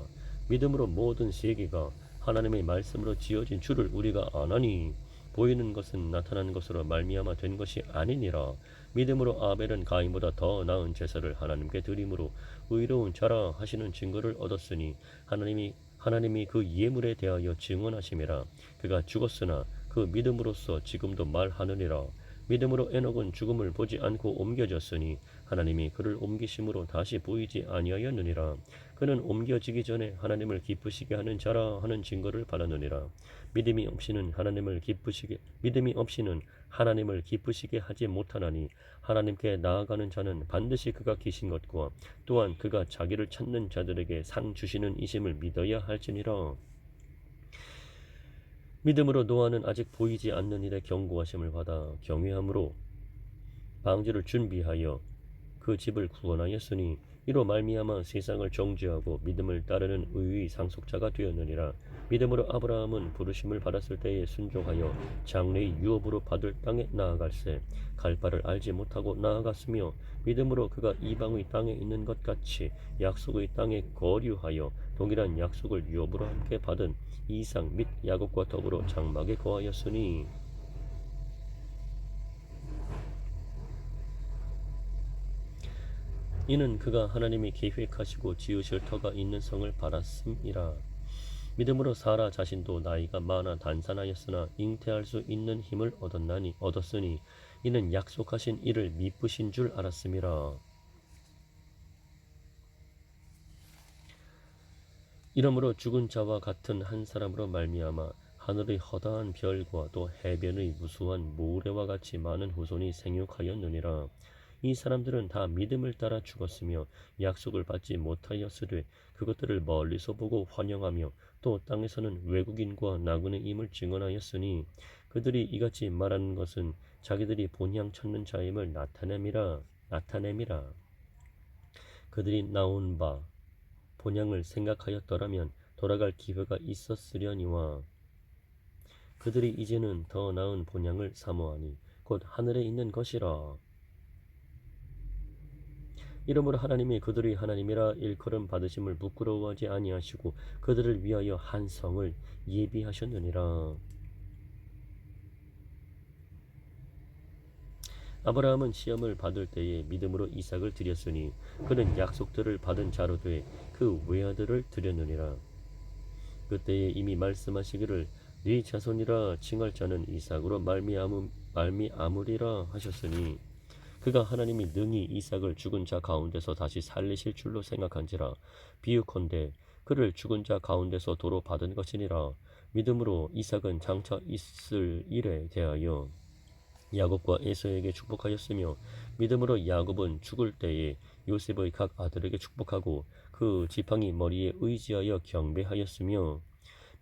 믿음으로 모든 세계가 하나님의 말씀으로 지어진 줄을 우리가 아나니 보이는 것은 나타난 것으로 말미암아 된 것이 아니니라. 믿음으로 아벨은 가인보다 더 나은 제사를 하나님께 드림으로 의로운 자라 하시는 증거를 얻었으니 하나님이 그 예물에 대하여 증언하심이라. 그가 죽었으나 그 믿음으로써 지금도 말하느니라. 믿음으로 에녹은 죽음을 보지 않고 옮겨졌으니 하나님이 그를 옮기심으로 다시 보이지 아니하였느니라. 그는 옮겨지기 전에 하나님을 기쁘시게 하는 자라 하는 증거를 받았느니라. 믿음이 없이는 하나님을 기쁘시게 하지 못하나니 하나님께 나아가는 자는 반드시 그가 계신 것과 또한 그가 자기를 찾는 자들에게 상 주시는 이심을 믿어야 할지니라. 믿음으로 노아는 아직 보이지 않는 일에 경고하심을 받아 경외함으로 방주를 준비하여 그 집을 구원하였으니 이로 말미암아 세상을 정죄하고 믿음을 따르는 의의 상속자가 되었느니라. 믿음으로 아브라함은 부르심을 받았을 때에 순종하여 장래의 유업으로 받을 땅에 나아갈새 갈 바를 알지 못하고 나아갔으며 믿음으로 그가 이방의 땅에 있는 것 같이 약속의 땅에 거류하여 동일한 약속을 유업으로 함께 받은 이삭 및 야곱과 더불어 장막에 거하였으니 이는 그가 하나님이 계획하시고 지으실 터가 있는 성을 바랐음이라. 믿음으로 사라 자신도 나이가 많아 단산하였으나 잉태할 수 있는 힘을 얻었으니 이는 약속하신 이를 미쁘신 줄 알았음이라. 이러므로 죽은 자와 같은 한 사람으로 말미암아 하늘의 허다한 별과 또 해변의 무수한 모래와 같이 많은 후손이 생육하였느니라. 이 사람들은 다 믿음을 따라 죽었으며 약속을 받지 못하였으되 그것들을 멀리서 보고 환영하며 또 땅에서는 외국인과 나그네 임을 증언하였으니 그들이 이같이 말하는 것은 자기들이 본향 찾는 자임을 나타냄이라. 그들이 나온 바 본향을 생각하였더라면 돌아갈 기회가 있었으려니와 그들이 이제는 더 나은 본향을 사모하니 곧 하늘에 있는 것이라. 이러므로 하나님이 그들의 하나님이라 일컬음 받으심을 부끄러워하지 아니하시고 그들을 위하여 한 성을 예비하셨느니라. 아브라함은 시험을 받을 때에 믿음으로 이삭을 드렸으니 그는 약속들을 받은 자로 돼 그 외아들을 드렸느니라. 그때에 이미 말씀하시기를 네 자손이라 칭할 자는 이삭으로 말미암으리라 하셨으니 그가 하나님이 능히 이삭을 죽은 자 가운데서 다시 살리실 줄로 생각한지라. 비유컨대 그를 죽은 자 가운데서 도로 받은 것이니라. 믿음으로 이삭은 장차 있을 일에 대하여 야곱과 에서에게 축복하였으며 믿음으로 야곱은 죽을 때에 요셉의 각 아들에게 축복하고 그 지팡이 머리에 의지하여 경배하였으며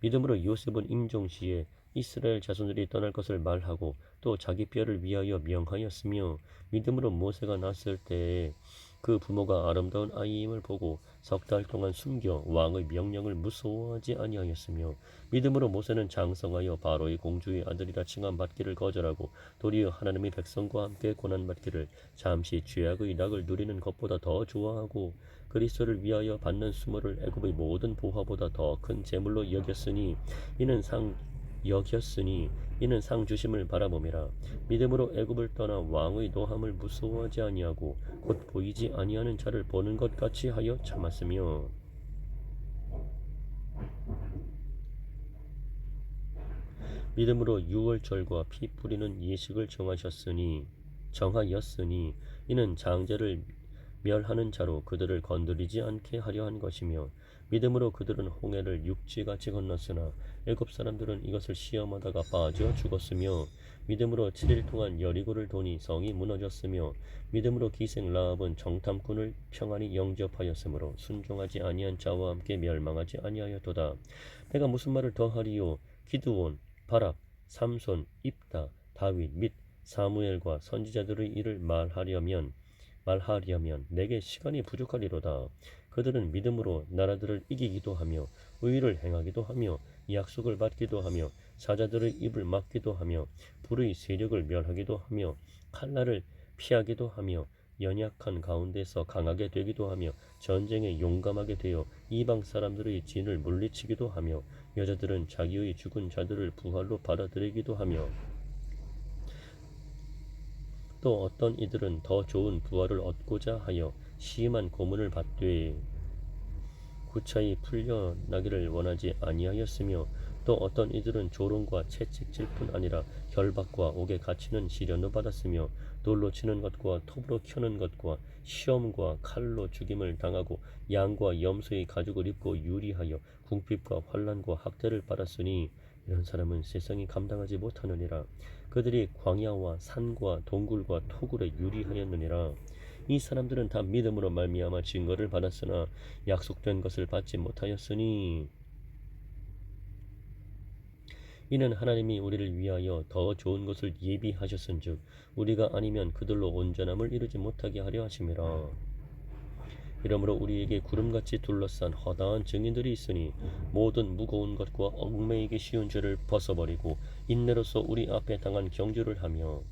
믿음으로 요셉은 임종시에 이스라엘 자손들이 떠날 것을 말하고 또 자기 뼈를 위하여 명하였으며 믿음으로 모세가 낳았을 때에 그 부모가 아름다운 아이임을 보고 석 달 동안 숨겨 왕의 명령을 무서워하지 아니하였으며 믿음으로 모세는 장성하여 바로의 공주의 아들이라 칭함받기를 거절하고 도리어 하나님의 백성과 함께 고난받기를 잠시 죄악의 낙을 누리는 것보다 더 좋아하고 그리스도를 위하여 받는 수모를 애굽의 모든 보화보다 더 큰 재물로 이는 상 주심을 바라봄이라. 믿음으로 애굽을 떠나 왕의 노함을 무서워하지 아니하고 곧 보이지 아니하는 자를 보는 것 같이 하여 참았으며 믿음으로 유월절과 피 뿌리는 예식을 정하였으니 이는 장제를 멸하는 자로 그들을 건드리지 않게 하려 한 것이며 믿음으로 그들은 홍해를 육지같이 건넜으나 애굽 사람들은 이것을 시험하다가 빠져 죽었으며 믿음으로 7일 동안 여리고를 도니 성이 무너졌으며 믿음으로 기생 라합은 정탐꾼을 평안히 영접하였으므로 순종하지 아니한 자와 함께 멸망하지 아니하였도다. 내가 무슨 말을 더하리요? 기드온, 바락, 삼손, 입다, 다윗 및 사무엘과 선지자들의 일을 말하려면 내게 시간이 부족하리로다. 그들은 믿음으로 나라들을 이기기도 하며 의를 행하기도 하며 약속을 받기도 하며 사자들의 입을 막기도 하며 불의 세력을 멸하기도 하며 칼날을 피하기도 하며 연약한 가운데서 강하게 되기도 하며 전쟁에 용감하게 되어 이방 사람들의 진을 물리치기도 하며 여자들은 자기의 죽은 자들을 부활로 받아들이기도 하며 또 어떤 이들은 더 좋은 부활을 얻고자 하여 심한 고문을 받되 구차히 풀려나기를 원하지 아니하였으며 또 어떤 이들은 조롱과 채찍질 뿐 아니라 결박과 옥에 갇히는 시련도 받았으며 돌로 치는 것과 톱으로 켜는 것과 시험과 칼로 죽임을 당하고 양과 염소의 가죽을 입고 유리하여 궁핍과 환난과 학대를 받았으니 이런 사람은 세상이 감당하지 못하느니라. 그들이 광야와 산과 동굴과 토굴에 유리하였느니라. 이 사람들은 다 믿음으로 말미암아 증거를 받았으나 약속된 것을 받지 못하였으니 이는 하나님이 우리를 위하여 더 좋은 것을 예비하셨은즉 우리가 아니면 그들로 온전함을 이루지 못하게 하려 하심이라. 이러므로 우리에게 구름같이 둘러싼 허다한 증인들이 있으니 모든 무거운 것과 얽매이기 쉬운 죄를 벗어버리고 인내로서 우리 앞에 당한 경주를 하며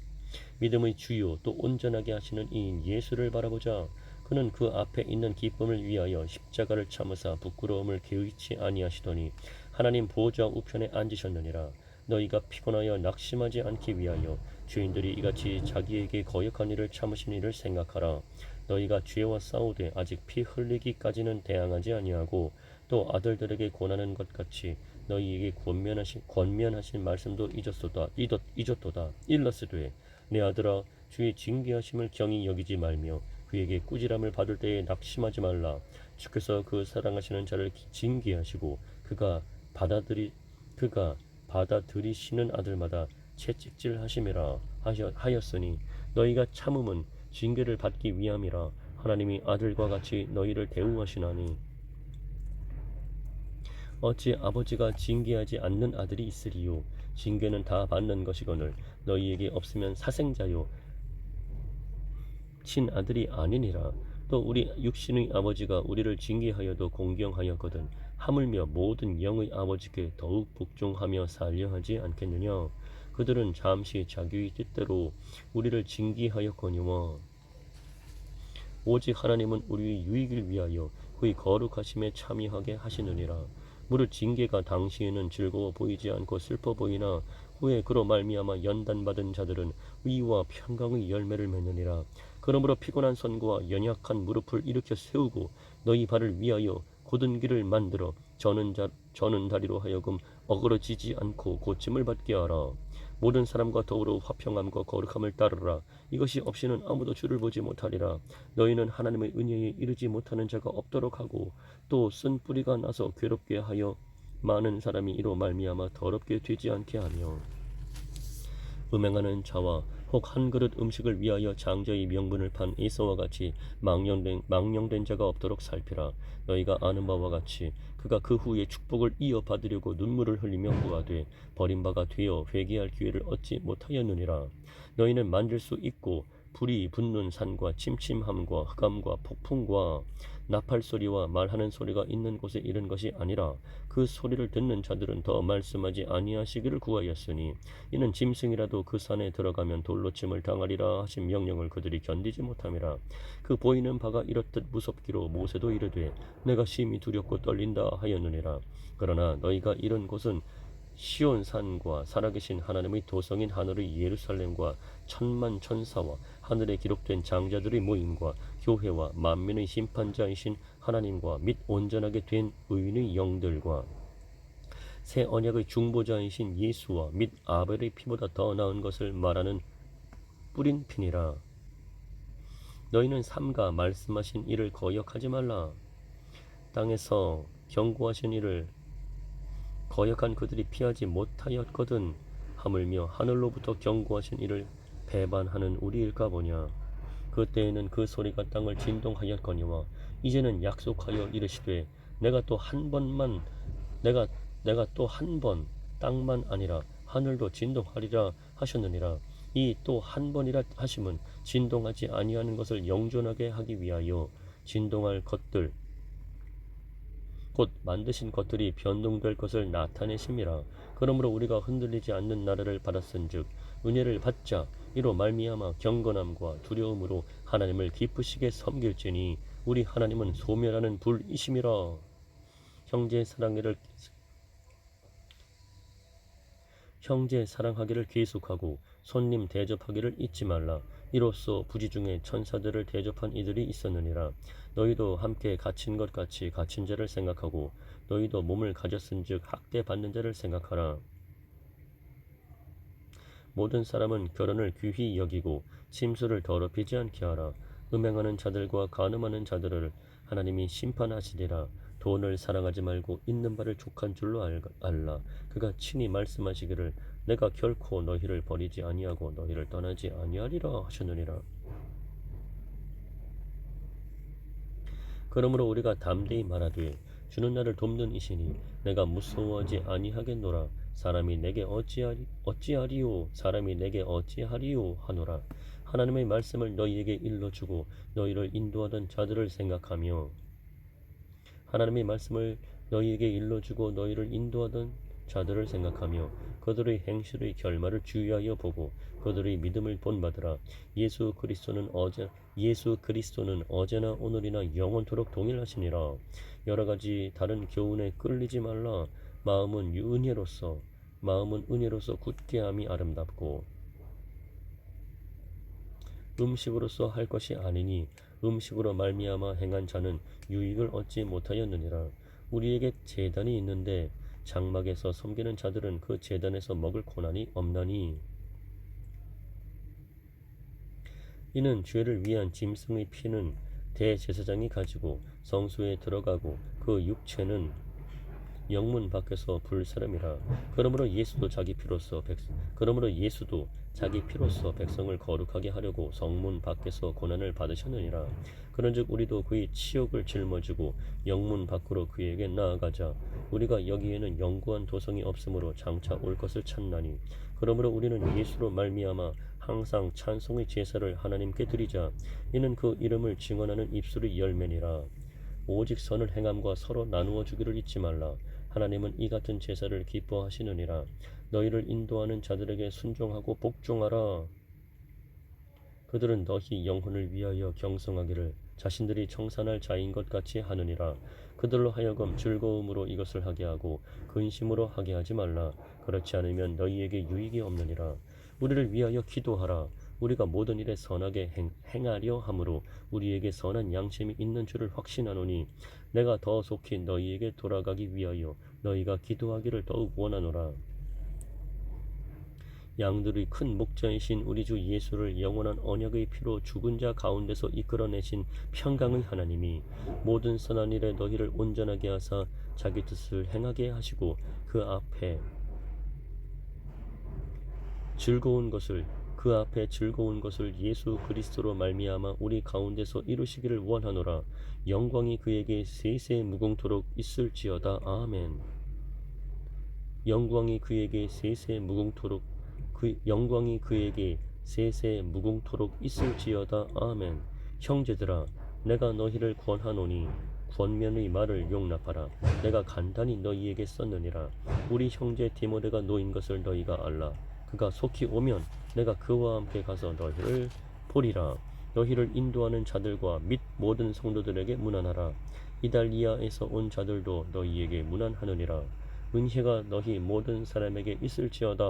믿음의 주요 또 온전하게 하시는 이인 예수를 바라보자. 그는 그 앞에 있는 기쁨을 위하여 십자가를 참으사 부끄러움을 개의치 아니하시더니 하나님 보좌 우편에 앉으셨느니라. 너희가 피곤하여 낙심하지 않기 위하여 주인들이 이같이 자기에게 거역한 일을 참으신 일을 생각하라. 너희가 죄와 싸우되 아직 피 흘리기까지는 대항하지 아니하고 또 아들들에게 권하는 것 같이 너희에게 권면하신 말씀도 잊었도다. 일러스되 내 아들아 주의 징계하심을 경히 여기지 말며 그에게 꾸지람을 받을 때에 낙심하지 말라. 주께서 그 사랑하시는 자를 징계하시고 그가 받아들이시는 아들마다 채찍질 하심이라 하였으니 너희가 참음은 징계를 받기 위함이라. 하나님이 아들과 같이 너희를 대우하시나니 어찌 아버지가 징계하지 않는 아들이 있으리요. 징계는 다 받는 것이거늘 너희에게 없으면 사생자요 친아들이 아니니라. 또 우리 육신의 아버지가 우리를 징계하여도 공경하였거든 하물며 모든 영의 아버지께 더욱 복종하며 살려 하지 않겠느냐. 그들은 잠시 자기의 뜻대로 우리를 징계하였거니와 오직 하나님은 우리의 유익을 위하여 그의 거룩하심에 참여하게 하시느니라. 무릇 징계가 당시에는 즐거워 보이지 않고 슬퍼 보이나 후에 그로 말미암아 연단받은 자들은 의와 평강의 열매를 맺느니라. 그러므로 피곤한 손과 연약한 무릎을 일으켜 세우고 너희 발을 위하여 곧은 길을 만들어 저는 다리로 하여금 어그러지지 않고 고침을 받게 하라. 모든 사람과 더불어 화평함과 거룩함을 따르라. 이것이 없이는 아무도 주를 보지 못하리라. 너희는 하나님의 은혜에 이르지 못하는 자가 없도록 하고 또 쓴 뿌리가 나서 괴롭게 하여 많은 사람이 이로 말미암아 더럽게 되지 않게 하며 음행하는 자와 혹 한 그릇 음식을 위하여 장자의 명분을 판 에서와 같이 망령된 자가 없도록 살피라. 너희가 아는 바와 같이 그가 그 후에 축복을 이어받으려고 눈물을 흘리며 구하되 버림바가 되어 회개할 기회를 얻지 못하였느니라. 너희는 만질 수 있고 불이 붙는 산과 침침함과 흑암과 폭풍과 나팔 소리와 말하는 소리가 있는 곳에 이른 것이 아니라 그 소리를 듣는 자들은 더 말씀하지 아니하시기를 구하였으니 이는 짐승이라도 그 산에 들어가면 돌로 침을 당하리라 하신 명령을 그들이 견디지 못함이라. 그 보이는 바가 이렇듯 무섭기로 모세도 이르되 내가 심히 두렵고 떨린다 하였느니라. 그러나 너희가 이른 곳은 시온산과 살아계신 하나님의 도성인 하늘의 예루살렘과 천만 천사와 하늘에 기록된 장자들의 모임과 교회와 만민의 심판자이신 하나님과 및 온전하게 된 의인의 영들과 새 언약의 중보자이신 예수와 및 아벨의 피보다 더 나은 것을 말하는 뿌린 피니라. 너희는 삼가 말씀하신 이를 거역하지 말라. 땅에서 경고하신 이를 거역한 그들이 피하지 못하였거든 하물며 하늘로부터 경고하신 이를 배반하는 우리일까 보냐. 그때에는 그 소리가 땅을 진동하였거니와 이제는 약속하여 이르시되 내가 또 한 번 땅만 아니라 하늘도 진동하리라 하셨느니라. 이 또 한 번이라 하심은 진동하지 아니하는 것을 영존하게 하기 위하여 진동할 것들 곧 만드신 것들이 변동될 것을 나타내심이라. 그러므로 우리가 흔들리지 않는 나라를 받았은즉 은혜를 받자. 이로 말미암아 경건함과 두려움으로 하나님을 기쁘시게 섬길지니 우리 하나님은 소멸하는 불이심이라. 형제 사랑하기를 계속하고 손님 대접하기를 잊지 말라. 이로써 부지 중에 천사들을 대접한 이들이 있었느니라. 너희도 함께 갇힌 것 같이 갇힌 자를 생각하고 너희도 몸을 가졌은즉 학대받는 자를 생각하라. 모든 사람은 결혼을 귀히 여기고 침수를 더럽히지 않게 하라. 음행하는 자들과 간음하는 자들을 하나님이 심판하시리라. 돈을 사랑하지 말고 있는 바를 족한 줄로 알라. 그가 친히 말씀하시기를 내가 결코 너희를 버리지 아니하고 너희를 떠나지 아니하리라 하셨느니라. 그러므로 우리가 담대히 말하되 주는 나를 돕는 이시니 내가 무서워하지 아니하겠노라. 사람이 내게 어찌하리요 사람이 내게 어찌하리요 하노라. 하나님의 말씀을 너희에게 일러주고 너희를 인도하던 자들을 생각하며 하나님의 말씀을 너희에게 일러주고 너희를 인도하던 자들을 생각하며 그들의 행실의 결말을 주의하여 보고 그들의 믿음을 본받으라. 예수 그리스도는 어제나 오늘이나 영원토록 동일하시니라. 여러 가지 다른 교훈에 끌리지 말라. 마음은 은혜로서 굳게함이 아름답고 음식으로서 할 것이 아니니 음식으로 말미암아 행한 자는 유익을 얻지 못하였느니라. 우리에게 제단이 있는데 장막에서 섬기는 자들은 그 제단에서 먹을 고난이 없나니 이는 죄를 위한 짐승의 피는 대제사장이 가지고 성소에 들어가고 그 육체는 영문 밖에서 불사름이라. 그러므로 예수도 자기 피로써 백성을 거룩하게 하려고 성문 밖에서 고난을 받으셨느니라. 그런즉 우리도 그의 치욕을 짊어지고 영문 밖으로 그에게 나아가자. 우리가 여기에는 영구한 도성이 없으므로 장차 올 것을 찾나니 그러므로 우리는 예수로 말미암아 항상 찬송의 제사를 하나님께 드리자. 이는 그 이름을 증언하는 입술의 열매니라. 오직 선을 행함과 서로 나누어 주기를 잊지 말라. 하나님은 이 같은 제사를 기뻐하시느니라. 너희를 인도하는 자들에게 순종하고 복종하라. 그들은 너희 영혼을 위하여 경성하기를 자신들이 청산할 자인 것 같이 하느니라. 그들로 하여금 즐거움으로 이것을 하게 하고 근심으로 하게 하지 말라. 그렇지 않으면 너희에게 유익이 없느니라. 우리를 위하여 기도하라. 우리가 모든 일에 선하게 행하려 함으로 우리에게 선한 양심이 있는 줄을 확신하노니 내가 더 속히 너희에게 돌아가기 위하여 너희가 기도하기를 더욱 원하노라. 양들의 큰 목자이신 우리 주 예수를 영원한 언약의 피로 죽은 자 가운데서 이끌어내신 평강의 하나님이 모든 선한 일에 너희를 온전하게 하사 자기 뜻을 행하게 하시고 그 앞에 즐거운 것을 예수 그리스도로 말미암아 우리 가운데서 이루시기를 원하노라. 영광이 그에게 세세 무궁토록 있을지어다. 아멘. 영광이 그에게 세세 무궁토록 있을지어다. 아멘. 형제들아, 내가 너희를 권하노니 권면의 말을 용납하라. 내가 간단히 너희에게 썼느니라. 우리 형제 디모데가 놓인 것을 너희가 알라. 그가 속히 오면 내가 그와 함께 가서 너희를 보리라. 너희를 인도하는 자들과 및 모든 성도들에게 문안하라. 이달리아에서 온 자들도 너희에게 문안하느니라. 은혜가 너희 모든 사람에게 있을지어다.